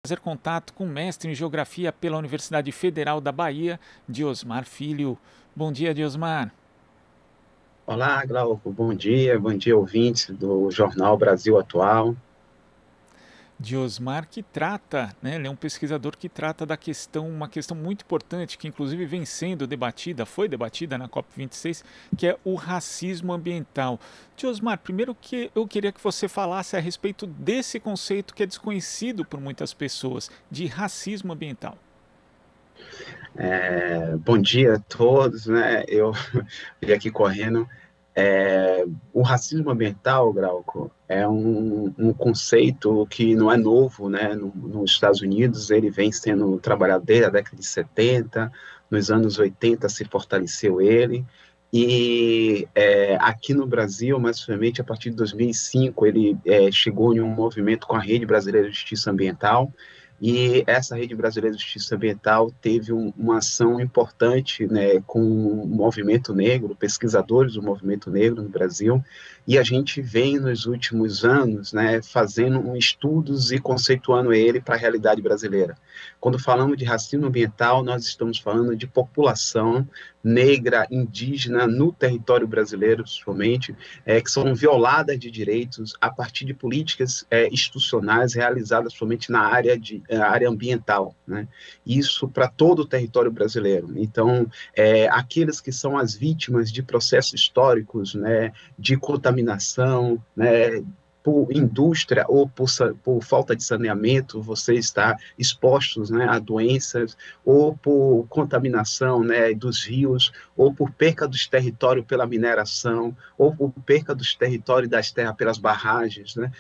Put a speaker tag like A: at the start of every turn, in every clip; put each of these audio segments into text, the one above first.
A: Fazer contato com o mestre em Geografia pela Universidade Federal da Bahia, Diosmar Filho. Bom dia, Diosmar.
B: Olá, Glauco, bom dia, ouvintes do Jornal Brasil Atual.
A: Diosmar que trata, né, ele é um pesquisador que trata da questão, uma questão muito importante, que inclusive vem sendo debatida, foi debatida na COP26, que é o racismo ambiental. Diosmar, primeiro que eu queria que você falasse a respeito desse conceito que é desconhecido por muitas pessoas, de racismo ambiental.
B: Bom dia a todos, né? Eu vim aqui correndo. O racismo ambiental, Glauco, é um conceito que não é novo, né? Nos Estados Unidos, ele vem sendo trabalhado desde a década de 70, nos anos 80 se fortaleceu ele, e aqui no Brasil, mais precisamente a partir de 2005, ele chegou em um movimento com a Rede Brasileira de Justiça Ambiental, e essa Rede Brasileira de Justiça Ambiental teve uma ação importante, né, com o movimento negro, pesquisadores do movimento negro no Brasil, e a gente vem nos últimos anos, né, fazendo estudos e conceituando ele para a realidade brasileira. Quando falamos de racismo ambiental, nós estamos falando de população negra, indígena, no território brasileiro, principalmente, que são violadas de direitos a partir de políticas institucionais realizadas somente na área ambiental, né? Isso para todo o território brasileiro. Então, aqueles que são as vítimas de processos históricos, né, de contaminação, né, por indústria ou por falta de saneamento, você está expostos, né, a doenças, ou por contaminação, né, dos rios, ou por perca dos territórios pela mineração, ou por perca dos territórios das terras pelas barragens, né,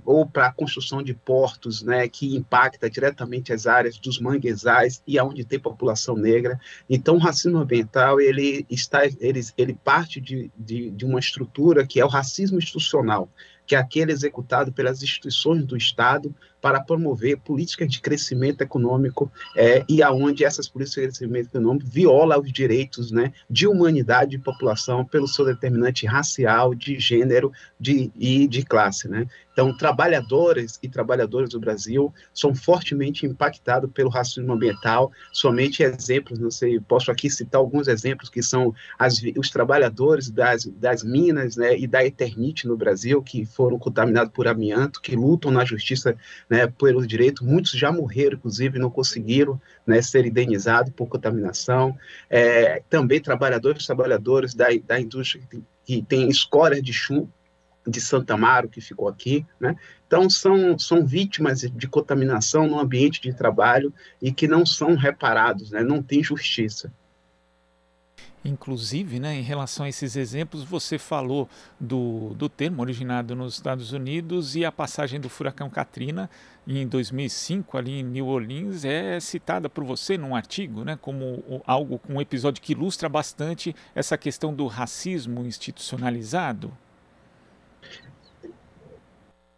B: ou para a construção de portos, né, que impacta diretamente as áreas dos manguezais e aonde tem população negra. Então, o racismo ambiental ele parte de uma estrutura que é o racismo institucional, que é aquele executado pelas instituições do Estado para promover políticas de crescimento econômico, e aonde essas políticas de crescimento econômico violam os direitos, né, de humanidade e população pelo seu determinante racial, de gênero e de classe, né? Então, trabalhadores e trabalhadoras do Brasil são fortemente impactados pelo racismo ambiental. Somente exemplos, não sei, posso aqui citar alguns exemplos que são os trabalhadores das minas, né, e da Eternit no Brasil, que foram contaminados por amianto, que lutam na justiça, né, pelo direito. Muitos já morreram, inclusive, não conseguiram, né, ser indenizados por contaminação. Também trabalhadores da indústria que tem escória de chumbo, de Santa Amaro, que ficou aqui, né? Então, são vítimas de contaminação no ambiente de trabalho e que não são reparados, né? Não tem justiça.
A: Inclusive, né, em relação a esses exemplos, você falou do termo originado nos Estados Unidos e a passagem do furacão Katrina em 2005 ali em New Orleans é citada por você num artigo, né, como algo, um episódio que ilustra bastante essa questão do racismo institucionalizado.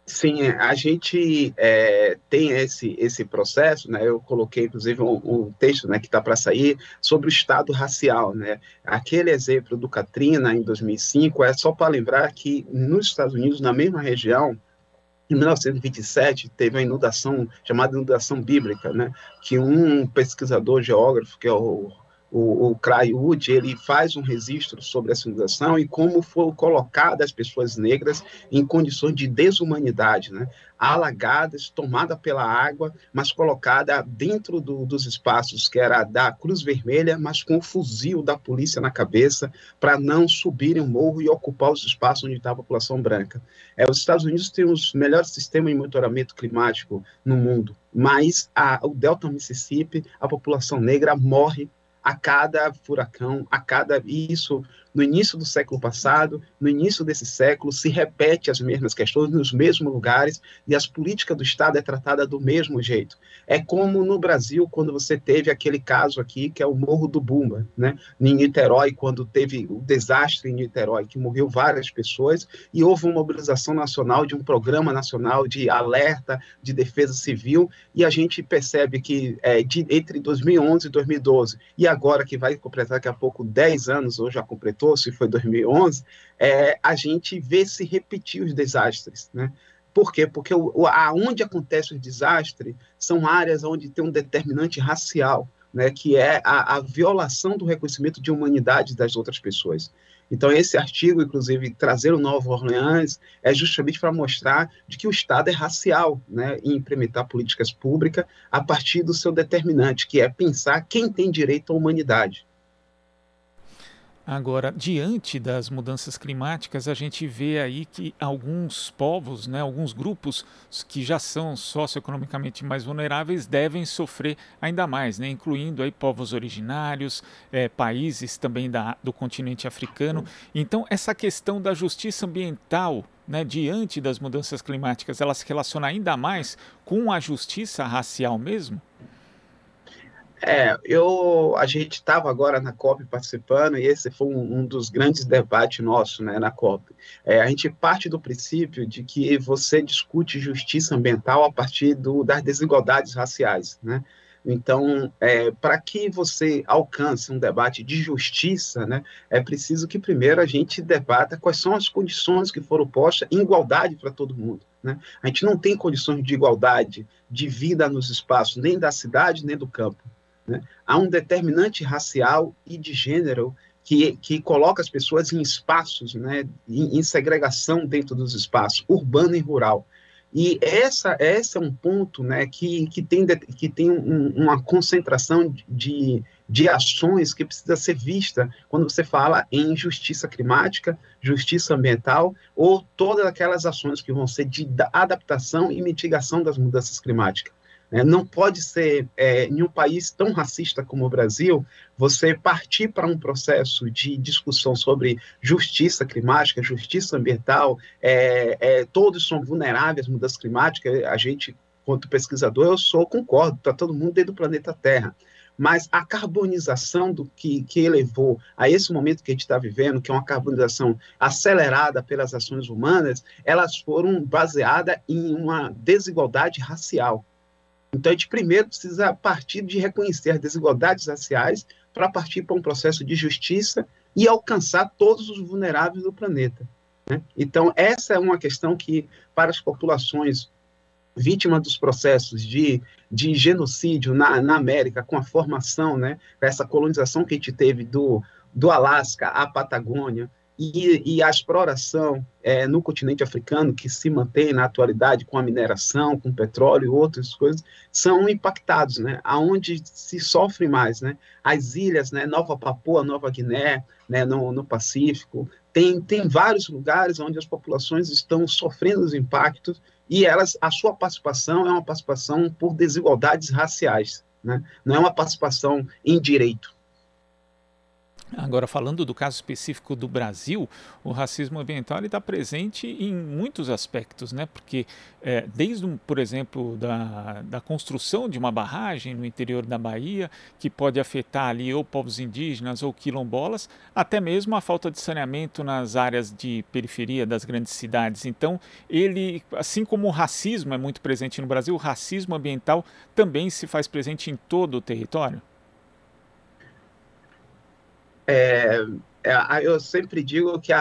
B: Sim, a gente tem esse processo, né? Eu coloquei, inclusive, um texto, né, que está para sair sobre o Estado racial, né? Aquele exemplo do Katrina, em 2005, é só para lembrar que nos Estados Unidos, na mesma região, em 1927, teve uma inundação chamada inundação bíblica, né? Que um pesquisador geógrafo, que é o Cray Wood, ele faz um registro sobre essa inundação e como foram colocadas as pessoas negras em condições de desumanidade, né? Alagadas, tomadas pela água, mas colocada dentro dos espaços que era da Cruz Vermelha, mas com o fuzil da polícia na cabeça, para não subirem o morro e ocupar os espaços onde estava a população branca. Os Estados Unidos têm os melhores sistemas de monitoramento climático no mundo, mas o Delta Mississippi, a população negra morre a cada furacão, isso no início do século passado, no início desse século, se repete as mesmas questões nos mesmos lugares e as políticas do Estado é tratada do mesmo jeito. É como no Brasil, quando você teve aquele caso aqui, que é o Morro do Bumba, né? Em Niterói, quando teve o desastre em Niterói, que morreu várias pessoas, e houve uma mobilização nacional de um programa nacional de alerta, de defesa civil, e a gente percebe que entre 2011 e 2012, e agora que vai completar daqui a pouco 10 anos, ou já completou, se foi 2011, a gente vê se repetir os desastres, né? Por quê? Porque onde acontece o desastre são áreas onde tem um determinante racial, né, que é a violação do reconhecimento de humanidade das outras pessoas. Então, esse artigo, inclusive, trazer o Nova Orleans é justamente para mostrar de que o Estado é racial, né, em implementar políticas públicas a partir do seu determinante, que é pensar quem tem direito à humanidade.
A: Agora, diante das mudanças climáticas, a gente vê aí que alguns povos, né, alguns grupos que já são socioeconomicamente mais vulneráveis devem sofrer ainda mais, né, incluindo aí povos originários, países também do continente africano. Então, essa questão da justiça ambiental, né, diante das mudanças climáticas, ela se relaciona ainda mais com a justiça racial mesmo?
B: A gente estava agora na COP participando, e esse foi um dos grandes debates nossos, né, na COP. A gente parte do princípio de que você discute justiça ambiental a partir das desigualdades raciais, né? Então, para que você alcance um debate de justiça, né, é preciso que primeiro a gente debata quais são as condições que foram postas em igualdade para todo mundo, né? A gente não tem condições de igualdade de vida nos espaços, nem da cidade, nem do campo, né? Há um determinante racial e de gênero que coloca as pessoas em espaços, né, em segregação dentro dos espaços, urbano e rural. E esse é um ponto, né, que tem uma concentração de ações que precisa ser vista quando você fala em justiça climática, justiça ambiental, ou todas aquelas ações que vão ser de adaptação e mitigação das mudanças climáticas. Não pode ser, em um país tão racista como o Brasil, você partir para um processo de discussão sobre justiça climática, justiça ambiental, todos são vulneráveis às mudanças climáticas. A gente, quanto pesquisador, concordo, para todo mundo dentro do planeta Terra. Mas a carbonização do que elevou a esse momento que a gente está vivendo, que é uma carbonização acelerada pelas ações humanas, elas foram baseadas em uma desigualdade racial. Então, a gente primeiro precisa partir de reconhecer as desigualdades raciais para partir para um processo de justiça e alcançar todos os vulneráveis do planeta, né? Então, essa é uma questão que, para as populações vítimas dos processos de genocídio na América, com a formação, né, essa colonização que a gente teve do Alasca à Patagônia, e a exploração no continente africano, que se mantém na atualidade com a mineração, com petróleo e outras coisas, são impactados, né? Aonde se sofre mais, né? As ilhas, né? Nova Papua, Nova Guiné, né? no Pacífico, tem vários lugares onde as populações estão sofrendo os impactos e a sua participação é uma participação por desigualdades raciais, né? Não é uma participação em direito.
A: Agora, falando do caso específico do Brasil, o racismo ambiental está presente em muitos aspectos, né? Porque desde, por exemplo, da construção de uma barragem no interior da Bahia, que pode afetar ali ou povos indígenas ou quilombolas, até mesmo a falta de saneamento nas áreas de periferia das grandes cidades. Então, ele, assim como o racismo é muito presente no Brasil, o racismo ambiental também se faz presente em todo o território?
B: Eu sempre digo que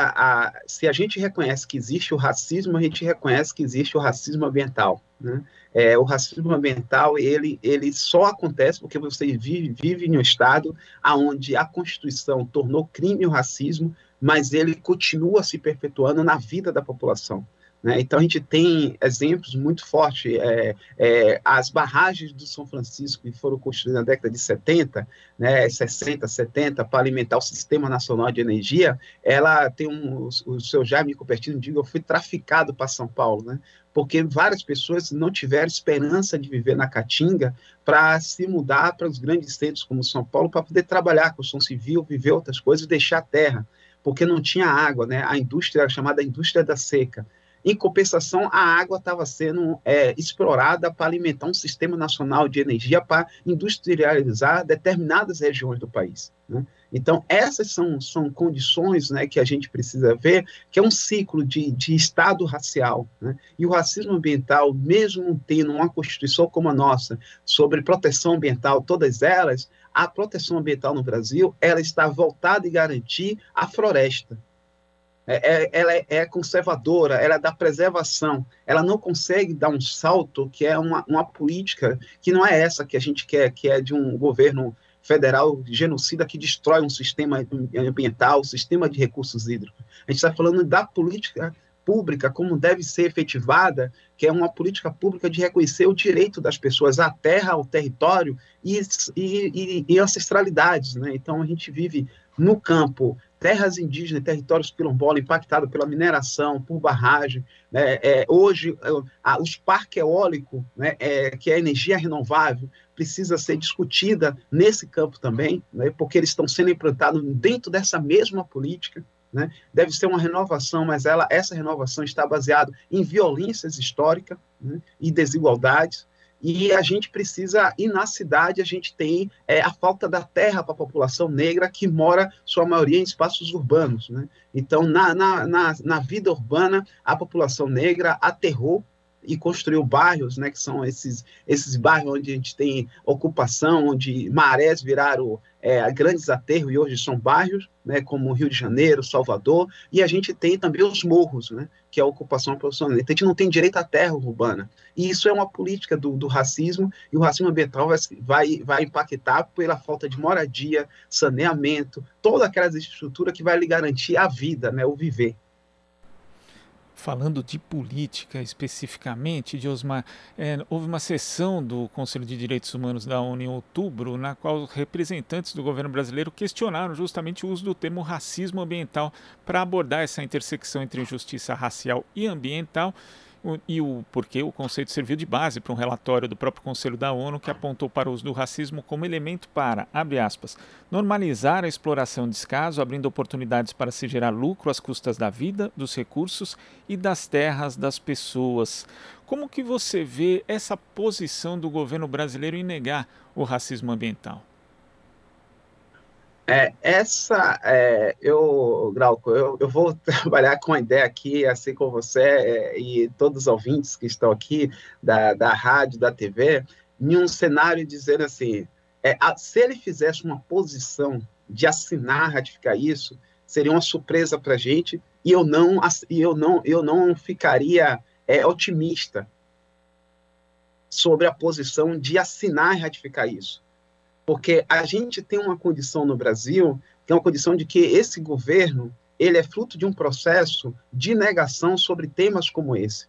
B: se a gente reconhece que existe o racismo, a gente reconhece que existe o racismo ambiental, né? O racismo ambiental, ele só acontece porque você vive em um estado onde a Constituição tornou crime o racismo, mas ele continua se perpetuando na vida da população, né? Então, a gente tem exemplos muito fortes. As barragens do São Francisco, que foram construídas na década de 70, né, 60, 70, para alimentar o Sistema Nacional de Energia, ela tem o seu Jaime Cupertino, digo, eu fui traficado para São Paulo, né? Porque várias pessoas não tiveram esperança de viver na Caatinga para se mudar para os grandes centros como São Paulo, para poder trabalhar com construção civil, viver outras coisas e deixar a terra, porque não tinha água, né? A indústria era chamada indústria da seca. Em compensação, a água estava sendo explorada para alimentar um sistema nacional de energia para industrializar determinadas regiões do país, né? Então, essas são condições, né, que a gente precisa ver, que é um ciclo de Estado racial, né? E o racismo ambiental, mesmo tendo uma Constituição como a nossa, sobre proteção ambiental, todas elas, a proteção ambiental no Brasil, ela está voltada a garantir a floresta. ela é conservadora, ela é da preservação, ela não consegue dar um salto que é uma política que não é essa que a gente quer, que é de um governo federal genocida que destrói um sistema ambiental, um sistema de recursos hídricos. A gente está falando da política pública como deve ser efetivada, que é uma política pública de reconhecer o direito das pessoas à terra, ao território e ancestralidades, né? Então a gente vive no campo, terras indígenas, territórios quilombolas impactados pela mineração, por barragem, né? Hoje os parques eólicos, né, que é energia renovável, precisa ser discutida nesse campo também, né, porque eles estão sendo implantados dentro dessa mesma política, né? Deve ser uma renovação, mas essa renovação está baseada em violências históricas, né, e desigualdades, e a gente precisa, e na cidade a gente tem a falta da terra para a população negra que mora, sua maioria, em espaços urbanos, né? Então, na vida urbana, a população negra aterrou e construiu bairros, né, que são esses bairros onde a gente tem ocupação, onde marés viraram grandes aterros e hoje são bairros, né, como Rio de Janeiro, Salvador, e a gente tem também os morros, né, que é a ocupação profissional. Então, a gente não tem direito à terra urbana. E isso é uma política do racismo, e o racismo ambiental vai impactar pela falta de moradia, saneamento, toda aquela estrutura que vai lhe garantir a vida, né, o viver.
A: Falando de política especificamente, Diosmar, houve uma sessão do Conselho de Direitos Humanos da ONU em outubro, na qual representantes do governo brasileiro questionaram justamente o uso do termo racismo ambiental para abordar essa intersecção entre justiça racial e ambiental, e o porquê o conceito serviu de base para um relatório do próprio Conselho da ONU que apontou para o uso do racismo como elemento para, abre aspas, normalizar a exploração descaso, abrindo oportunidades para se gerar lucro às custas da vida, dos recursos e das terras das pessoas. Como que você vê essa posição do governo brasileiro em negar o racismo ambiental?
B: Glauco, eu vou trabalhar com a ideia aqui, assim como você e todos os ouvintes que estão aqui da rádio, da TV, em um cenário dizendo assim, se ele fizesse uma posição de assinar, ratificar isso, seria uma surpresa para a gente e eu não ficaria otimista sobre a posição de assinar e ratificar isso. Porque a gente tem uma condição no Brasil, que é uma condição de que esse governo ele é fruto de um processo de negação sobre temas como esse.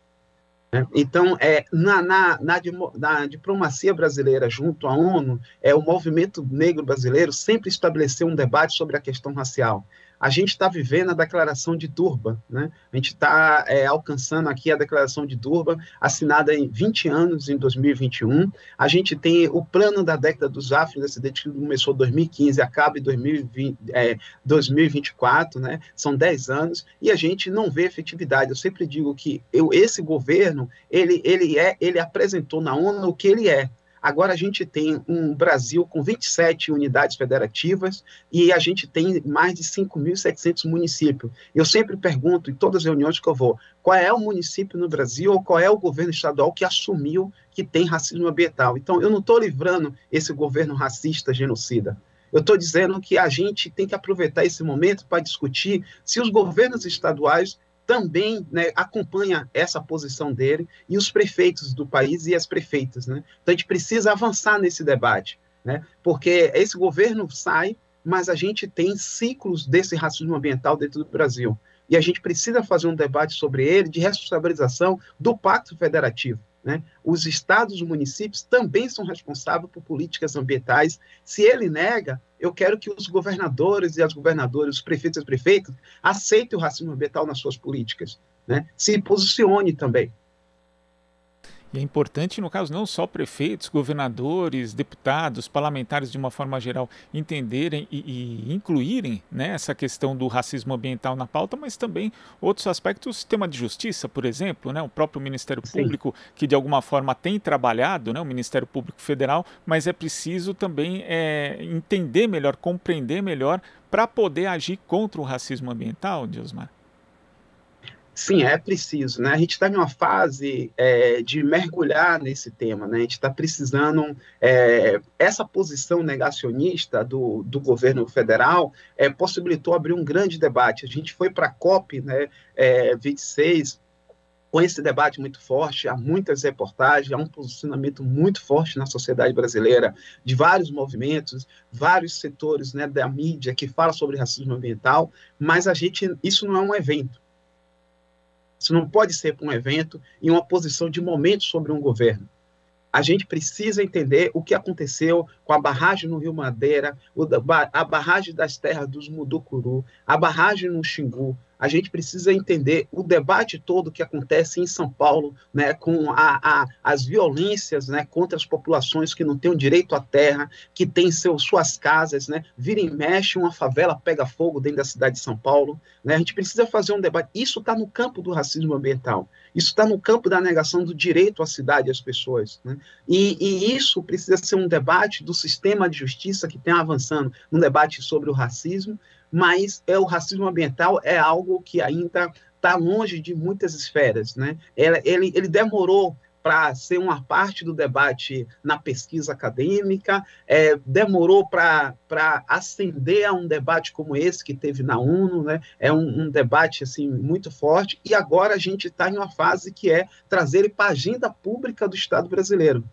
B: Né? Então, na diplomacia brasileira junto à ONU, o movimento negro brasileiro sempre estabeleceu um debate sobre a questão racial. A gente está vivendo a Declaração de Durban, né? A gente está alcançando aqui a Declaração de Durban, assinada em 20 anos, em 2021. A gente tem o plano da década dos afrodescendentes, que começou em 2015 e acaba em 2024, né? São 10 anos, e a gente não vê efetividade. Eu sempre digo que esse governo, ele apresentou na ONU o que ele é. Agora a gente tem um Brasil com 27 unidades federativas e a gente tem mais de 5.700 municípios. Eu sempre pergunto, em todas as reuniões que eu vou, qual é o município no Brasil ou qual é o governo estadual que assumiu que tem racismo ambiental. Então, eu não estou livrando esse governo racista, genocida. Eu estou dizendo que a gente tem que aproveitar esse momento para discutir se os governos estaduais também, né, acompanha essa posição dele e os prefeitos do país e as prefeitas, né? Então a gente precisa avançar nesse debate, né? Porque esse governo sai, mas a gente tem ciclos desse racismo ambiental dentro do Brasil e a gente precisa fazer um debate sobre ele de responsabilização do Pacto Federativo. Né? Os estados e municípios também são responsáveis por políticas ambientais. Se ele nega, eu quero que os governadores e as governadoras, os prefeitos e as prefeitas, aceitem o racismo ambiental nas suas políticas, né? Se posicione também.
A: E é importante, no caso, não só prefeitos, governadores, deputados, parlamentares, de uma forma geral, entenderem e incluírem, né, essa questão do racismo ambiental na pauta, mas também outros aspectos, o sistema de justiça, por exemplo, né, o próprio Ministério Público, que de alguma forma tem trabalhado, né, o Ministério Público Federal, mas é preciso também entender melhor, compreender melhor, para poder agir contra o racismo ambiental, Diosmar.
B: Sim, é preciso, né? A gente está em uma fase de mergulhar nesse tema, né? A gente está precisando. Essa posição negacionista do governo federal possibilitou abrir um grande debate. A gente foi para a COP, né, 26, com esse debate muito forte, há muitas reportagens, há um posicionamento muito forte na sociedade brasileira, de vários movimentos, vários setores, né, da mídia que fala sobre racismo ambiental, mas isso não é um evento. Isso não pode ser para um evento em uma posição de momento sobre um governo. A gente precisa entender o que aconteceu com a barragem no Rio Madeira, a barragem das terras dos Muducuru, a barragem no Xingu. A gente precisa entender o debate todo que acontece em São Paulo, né, com as violências, né, contra as populações que não têm o direito à terra, que têm suas casas, né, vira e mexe, uma favela pega fogo dentro da cidade de São Paulo. Né, a gente precisa fazer um debate. Isso está no campo do racismo ambiental. Isso está no campo da negação do direito à cidade às pessoas. Né? E isso precisa ser um debate do sistema de justiça que tem avançando, um debate sobre o racismo, mas o racismo ambiental é algo que ainda está longe de muitas esferas. Né? Ele demorou para ser uma parte do debate na pesquisa acadêmica, demorou para ascender a um debate como esse que teve na ONU, né? É um debate assim, muito forte, e agora a gente está em uma fase que é trazer ele para a agenda pública do Estado brasileiro.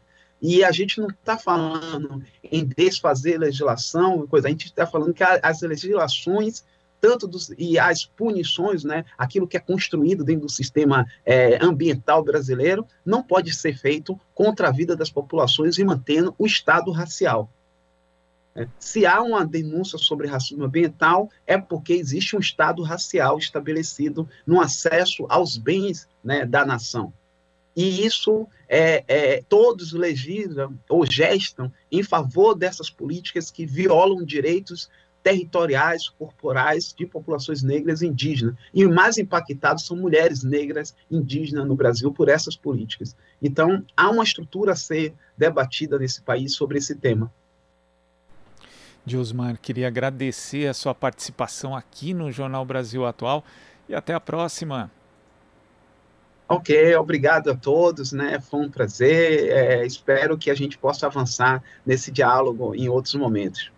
B: E a gente não está falando em desfazer legislação, a gente está falando que as legislações e as punições, né, aquilo que é construído dentro do sistema ambiental brasileiro, não pode ser feito contra a vida das populações e mantendo o estado racial. Se há uma denúncia sobre racismo ambiental, é porque existe um estado racial estabelecido no acesso aos bens, né, da nação. E isso todos legislam ou gestam em favor dessas políticas que violam direitos territoriais, corporais de populações negras e indígenas. E os mais impactados são mulheres negras indígenas no Brasil por essas políticas. Então, há uma estrutura a ser debatida nesse país sobre esse tema.
A: Diosmar, queria agradecer a sua participação aqui no Jornal Brasil Atual e até a próxima.
B: Ok, obrigado a todos, né? Foi um prazer. Espero que a gente possa avançar nesse diálogo em outros momentos.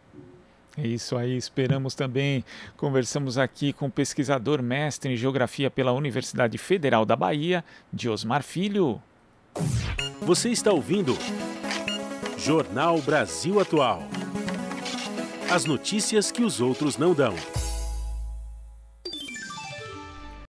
A: É isso aí, esperamos também. Conversamos aqui com o pesquisador mestre em Geografia pela Universidade Federal da Bahia, Diosmar Filho.
C: Você está ouvindo Jornal Brasil Atual. As notícias que os outros não dão.